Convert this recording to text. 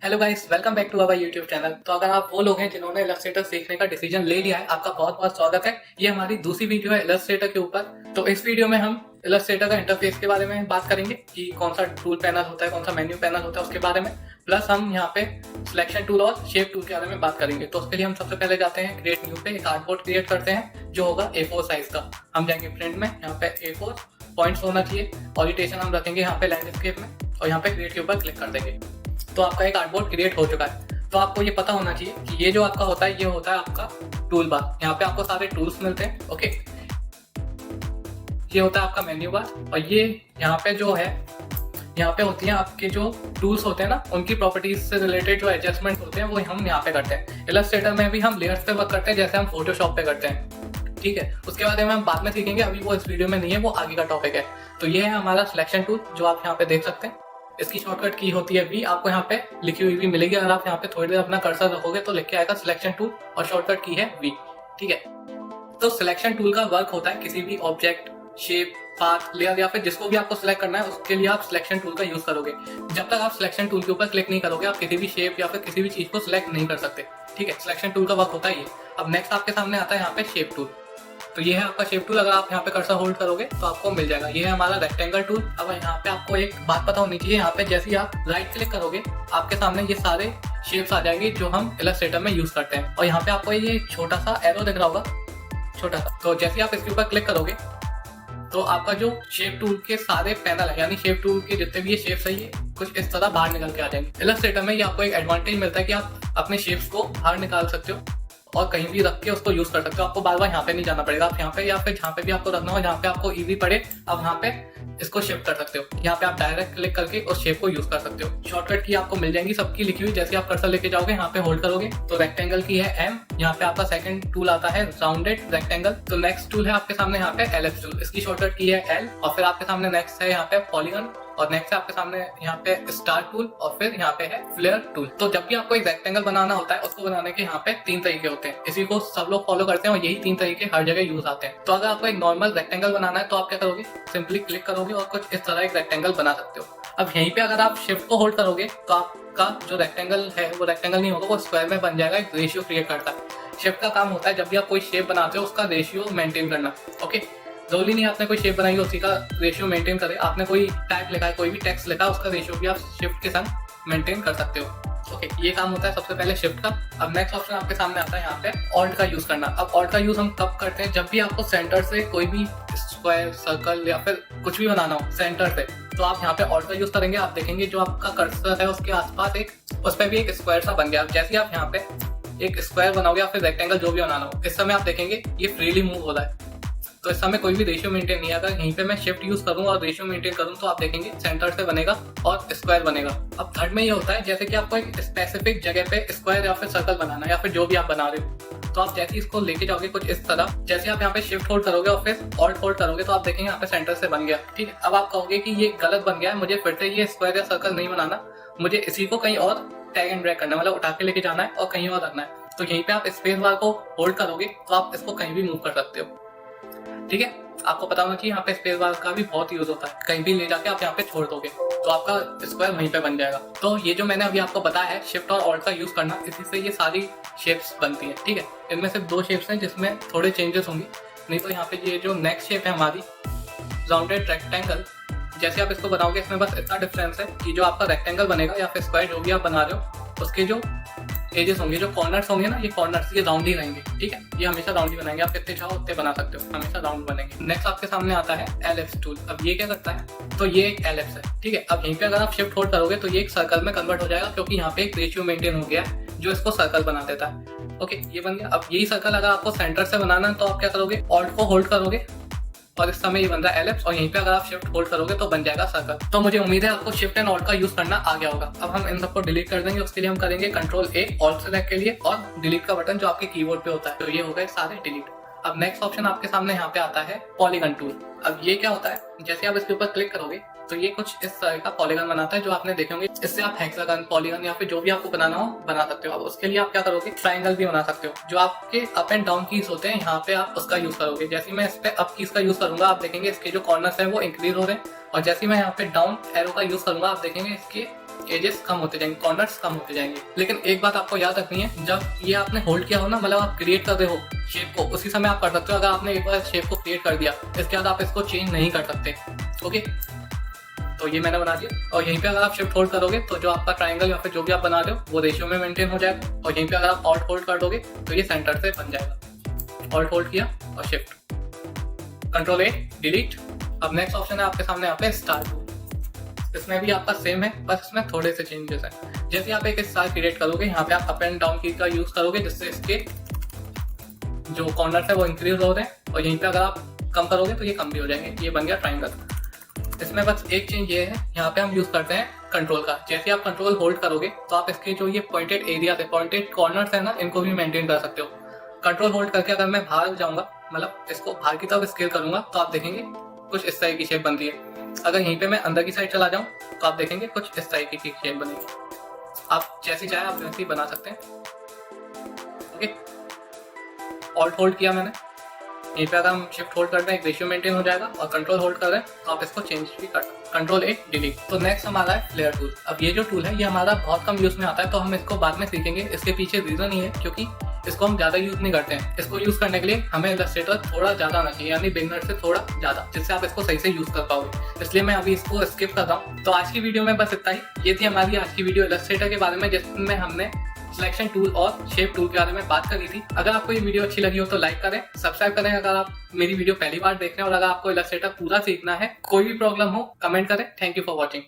Hello guys, welcome back to our YouTube channel. तो अगर आप वो लोग हैं जिन्होंने इलस्ट्रेटर सीखने का डिसीजन ले लिया है, आपका बहुत बहुत स्वागत है। ये हमारी दूसरी वीडियो है इलस्ट्रेटर के ऊपर। तो इस वीडियो में हम इलस्ट्रेटर का इंटरफेस के बारे में बात करेंगे कि कौन सा टूल पैनल होता है, कौन सा मेन्यू पैनल होता है उसके बारे में। प्लस हम यहाँ पे सिलेक्शन टूल और शेप टूल के बारे में बात करेंगे। तो उसके लिए हम सबसे पहले जाते हैं क्रिएट न्यू पे, एक आर्टबोर्ड क्रिएट करते हैं जो होगा A4 साइज का। हम जाएंगे प्रिंट में, यहाँ पे A4 पॉइंट्स होना चाहिए। ओरिएंटेशन हम रखेंगे यहाँ पे लैंडस्केप में और यहाँ पे क्रिएट के ऊपर क्लिक कर देंगे। तो आपका एक आर्टबोर्ड क्रिएट हो चुका है। तो आपको ये पता होना चाहिए कि ये जो आपका होता है, ये होता है आपका टूल बार। यहाँ पे आपको सारे टूल्स मिलते हैं। ओके, ये होता है आपका मेन्यू बार। और ये यहाँ पे जो है, यहाँ पे होती हैं आपके जो टूल्स होते हैं ना, उनकी प्रॉपर्टीज से रिलेटेड जो एडजस्टमेंट होते हैं वो हम यहाँ पे करते हैं। इलस्ट्रेटर में भी हम लेयर्स पे वर्क करते हैं जैसे हम फोटोशॉप पे करते हैं। ठीक है, उसके बारे में हम बाद में सीखेंगे, अभी वो इस वीडियो में नहीं है, वो आगे का टॉपिक है। तो ये है हमारा सिलेक्शन टूल जो आप यहाँ पे देख सकते हैं। इसकी शॉर्टकट की होती है वी, आपको यहाँ पे लिखी हुई भी मिलेगी। अगर आप यहाँ पे थोड़ी देर अपना कर्सर रखोगे तो लिख के आएगा सिलेक्शन टूल और शॉर्टकट की है वी। ठीक है, तो सिलेक्शन टूल का वर्क होता है किसी भी ऑब्जेक्ट, शेप, पाथ, लेयर या फिर जिसको भी आपको सिलेक्ट करना है उसके लिए आप सिलेक्शन टूल का यूज करोगे। जब तक आप सिलेक्शन टूल के ऊपर क्लिक नहीं करोगे, आप किसी भी शेप या फिर किसी भी चीज को सिलेक्ट नहीं कर सकते। ठीक है, सिलेक्शन टूल का वर्क होता है ये। अब नेक्स्ट आपके सामने आता है यहाँ पे शेप टूल। तो ये है आपका शेप टूल। अगर आप यहाँ पे कर्सर होल्ड करोगे तो आपको मिल जाएगा। ये है हमारा रेक्टेंगल टूल। अब यहाँ पे आपको एक बात पता होनी चाहिए, यहाँ पे जैसे ही आप राइट क्लिक करोगे आपके सामने ये सारे शेप्स आ जाएंगे जो हम इलस्ट्रेटर में यूज करते हैं। और यहाँ पे आपको ये छोटा सा एरो दिख रहा होगा, छोटा सा। तो जैसे ही आप इसके ऊपर क्लिक करोगे तो आपका जो शेप टूल के सारे पैनल है, यानी शेप टूल के जितने भी ये शेप्स है, ये कुछ इस तरह बाहर निकल के आ जाएंगे। इलस्ट्रेटर में ये आपको एक एडवांटेज मिलता है कि आप अपने शेप्स को बाहर निकाल सकते हो और कहीं भी रख के उसको यूज कर सकते हो। आपको बार बार यहाँ पे नहीं जाना पड़ेगा। आप यहाँ पे या फिर जहाँ पे भी आपको रखना हो, जहाँ पे आपको इजी पड़े, आप यहाँ पे इसको शिफ्ट कर सकते हो। यहाँ पे आप डायरेक्ट क्लिक करके उस शेप को यूज कर सकते हो। शॉर्टकट की आपको मिल जाएंगी सबकी लिखी हुई। जैसे आप कर्सर लेके जाओगे, यहाँ पे होल्ड करोगे तो रेक्टेंगल की है एम। यहाँ पे आपका सेकंड टूल आता है राउंडेड रेक्टेंगल। तो नेक्स्ट टूल है आपके सामने यहाँ पे एलिप्स टूल, इसकी शॉर्टकट की है एल। और फिर आपके सामने नेक्स्ट है यहाँ पे पॉलीगन, और नेक्स्ट है आपके सामने यहाँ पे स्टार टूल, और फिर यहाँ पे है फ्लेयर टूल। तो जब भी आपको एक रेक्टेंगल बनाना होता है, उसको बनाने के यहाँ पे 3 तरीके होते हैं। इसी को सब लोग फॉलो करते हैं और यही 3 तरीके हर जगह यूज आते हैं। तो अगर आपको एक नॉर्मल रेक्टेंगल बनाना है तो आप क्या करोगे, सिंपली क्लिक करोगे और कुछ इस तरह एक रेक्टेंगल बना सकते हो। अब यहीं पे अगर आप शिफ्ट को होल्ड करोगे तो आपका जो रेक्टेंगल है वो रेक्टेंगल नहीं होगा, वो स्क्वायर में बन जाएगा। एक रेशियो क्रिएट करता है। शिफ्ट का काम होता है जब भी आप कोई शेप बनाते हो उसका रेशियो मेंटेन करना। ओके, जरूरी नहीं आपने कोई शेप बनाई हो उसी का रेशियो मेंटेन करे। आपने कोई टैग लिखा है, कोई भी टेक्स्ट लिखा है, उसका रेशियो भी आप शिफ्ट के संग मेंटेन कर सकते हो। ओके, ये काम होता है सबसे पहले शिफ्ट का। अब नेक्स्ट ऑप्शन आपके सामने आता है यहाँ पे ऑल्ट का यूज करना। अब ऑल्ट का यूज हम कब करते हैं, जब भी आपको सेंटर से कोई भी स्क्वायर, सर्कल या फिर कुछ भी बनाना हो सेंटर से, तो आप यहाँ पे ऑल्ट का यूज करेंगे। आप देखेंगे जो आपका कर्सर है उसके आसपास उस पर भी एक स्क्वायर सा बन गया। जैसे आप यहाँ पे एक स्क्वायर बनाओगे या फिर रेक्टेंगल जो भी बनाना हो, इस समय आप देखेंगे ये फ्रीली मूव हो रहा है। तो इस समय कोई भी रेशियो मेंटेन नहीं है। अगर यहीं पे मैं शिफ्ट यूज करूँ और रेशियो मेंटेन करूँ तो आप देखेंगे सेंटर से बनेगा और स्क्वायर बनेगा। अब थर्ड में ये होता है जैसे कि आपको एक स्पेसिफिक जगह पे स्क्वायर या फिर सर्कल बनाना है या फिर जो भी आप बना रहे हो, तो आप जैसे ही इसको लेके जाओगे कुछ इस तरह, जैसे आप यहाँ पे शिफ्ट होल्ड करोगे और फिर ऑल्ट होल्ड करोगे तो आप देखेंगे यहाँ पे सेंटर से बन गया। ठीक है, अब आप कहोगे कि ये गलत बन गया है, मुझे फिर से ये स्क्वायर या सर्कल नहीं बनाना, मुझे इसी को कहीं और टैग एंड ड्रैग करना है, मतलब उठा के लेके जाना है और कहीं और रखना है। तो यहीं पे आप स्पेस बार को होल्ड करोगे तो आप इसको कहीं भी मूव कर सकते हो। ठीक है, आपको पता होगा कि यहाँ पे स्पेस बार का भी बहुत यूज होता है। कहीं भी ले जाके आप यहाँ पे छोड़ दोगे तो आपका स्क्वायर वहीं पे बन जाएगा। तो ये जो मैंने अभी आपको बताया है शिफ्ट और ऑल्ट का यूज करना, इसी से ये सारी शेप्स बनती है। ठीक है, इनमें से 2 शेप्स हैं जिसमें थोड़े चेंजेस होंगे। नहीं तो यहाँ पे ये जो नेक्स्ट शेप है हमारी राउंडेड रेक्टेंगल, जैसे आप इसको बनाओगे इसमें बस इतना डिफरेंस है कि जो आपका रेक्टेंगल बनेगा या फिर स्क्वायर जो भी आप बना रहे हो, उसके जो एजेस होंगे, जो कॉर्नर्स होंगे ना, ये कॉर्नर्स ये राउंड ही रहेंगे। ठीक है, ये हमेशा राउंड ही बनाएंगे। आप कितने चाहो उतने बना सकते हो, हमेशा राउंड बनेंगे। नेक्स्ट आपके सामने आता है एलिप्स टूल। अब ये क्या करता है, तो ये एक एलिप्स है। ठीक है, अब यहीं पे अगर आप शिफ्ट होल्ड करोगे तो ये एक सर्कल में कन्वर्ट हो जाएगा, क्योंकि यहाँ पे एक रेशियो मेंटेन हो गया है जो इसको सर्कल बना देता है। ओके, ये बन गया। अब यही सर्कल अगर आपको सेंटर से बनाना है तो आप क्या करोगे, ऑल्ट को होल्ड करोगे और इस समय ये बन रहा है एलिप्स, और यहीं पे अगर आप शिफ्ट होल्ड करोगे तो बन जाएगा सर्कल। तो मुझे उम्मीद है आपको शिफ्ट एंड ऑल्ट का यूज करना आ गया होगा। अब हम इन सबको डिलीट कर देंगे। उसके लिए हम करेंगे कंट्रोल A ऑल्ट सेलेक्ट के लिए और डिलीट का बटन जो आपके कीबोर्ड पे होता है। तो ये हो गए सारे डिलीट। अब नेक्स्ट ऑप्शन आपके सामने यहाँ पे आता है पॉलीगन टूल। अब ये क्या होता है, जैसे आप इसके ऊपर क्लिक करोगे तो ये कुछ इस तरह का पॉलीगन बनाता है जो आपने देखे होंगे। इससे आप हेक्सागन, पॉलीगन या फिर जो भी आपको बनाना हो बना सकते हो। अब उसके लिए आप क्या करोगे, ट्राइंगल भी बना सकते हो। जो आपके अप एंड डाउन कीज होते हैं यहाँ पे आप उसका यूज करोगे। जैसे मैं इस पे अप कीज का यूज करूंगा, आप देखेंगे इसके जो कॉर्नर्स है वो इंक्रीज हो रहे हैं, और जैसे मैं यहाँ पे डाउन एरो का यूज करूंगा आप देखेंगे इसके एजेस कम होते जाएंगे, कॉर्नर्स कम होते जाएंगे। लेकिन एक बात आपको याद रखनी है, जब ये आपने होल्ड किया हो ना, मतलब आप क्रिएट कर रहे हो शेप को, उसी समय आप कर सकते हो। अगर आपने एक बार शेप को क्रिएट कर दिया, इसके बाद आप इसको चेंज नहीं कर सकते। ओके, तो ये मैंने बना दिया। और यहीं पे अगर आप शिफ्ट होल्ड करोगे तो जो आपका ट्राइंगल या फिर जो भी आप बना रहे हो वो रेशियो में मेंटेन हो जाएगा। और यहीं पे अगर आप ऑल्ट होल्ड कर दोगे तो ये सेंटर से बन जाएगा। ऑल्ट होल्ड किया और शिफ्ट, कंट्रोल ए, डिलीट। अब नेक्स्ट ऑप्शन है आपके सामने यहाँ पे स्टार टूल। इसमें भी आपका सेम है, बस इसमें थोड़े से चेंजेस हैं। जैसे आप एक स्टार क्रिएट करोगे, यहाँ पे आप अप एंड डाउन की का यूज करोगे, जिससे इसके जो कॉर्नर है वो इंक्रीज हो रहे हैं। और यहीं पे अगर आप कम करोगे तो ये कम भी हो जाएंगे। ये बन गया ट्राइंगल। इसमें बस एक चेंज ये है, यहाँ पे हम यूज करते हैं कंट्रोल का। जैसे आप कंट्रोल होल्ड करोगे तो आप इसके जो ये पॉइंटेड एरिया है, पॉइंटेड कॉर्नर्स है ना, इनको भी मेंटेन कर सकते हो। कंट्रोल होल्ड करके अगर मैं बाहर जाऊंगा, मतलब इसको बाहर की तरफ स्केल करूंगा, तो आप देखेंगे कुछ इस तरह की शेप बनती है। अगर यहीं पे मैं अंदर की साइड चला जाऊं तो आप देखेंगे कुछ इस तरह की शेप बनेगी। आप जैसी चाहे आप वैसे ही बना सकते हैं। ओके, ऑल्ट होल्ड किया मैंने, यहीं पे अगर हम शिफ्ट होल्ड करते हैं एक रेशियो मेंटेन हो जाएगा। और कंट्रोल होल्ड कर रहे हैं तो आप इसको चेंज भी कर सकते हैं, कंट्रोल ए, डिलीट। तो नेक्स्ट हमारा है फ्लेयर टूल। अब ये जो टूल है ये हमारा बहुत कम यूज में आता है, तो हम इसको बाद में सीखेंगे। इसके पीछे रीजन ये है क्योंकि इसको हम ज्यादा यूज नहीं करते हैं। इसको यूज करने के लिए हमें इलस्ट्रेटर थोड़ा ज्यादा आना चाहिए, यानी बिगनर से थोड़ा ज्यादा, जिससे आप इसको सही से यूज कर पाओगे। इसलिए मैं अभी इसको स्किप कर रहा हूँ। तो आज की वीडियो में बस इतना ही। ये थी हमारी आज की वीडियो इलस्ट्रेटर के बारे में, जिसमें हमने सिलेक्शन टूल और शेप टूल के बारे में बात करी थी। अगर आपको ये वीडियो अच्छी लगी हो तो लाइक करें, सब्सक्राइब करें अगर आप मेरी वीडियो पहली बार देख रहे हैं। और अगर आपको इलस्ट्रेटर पूरा सीखना है, कोई भी प्रॉब्लम हो, कमेंट करें। Thank you for watching.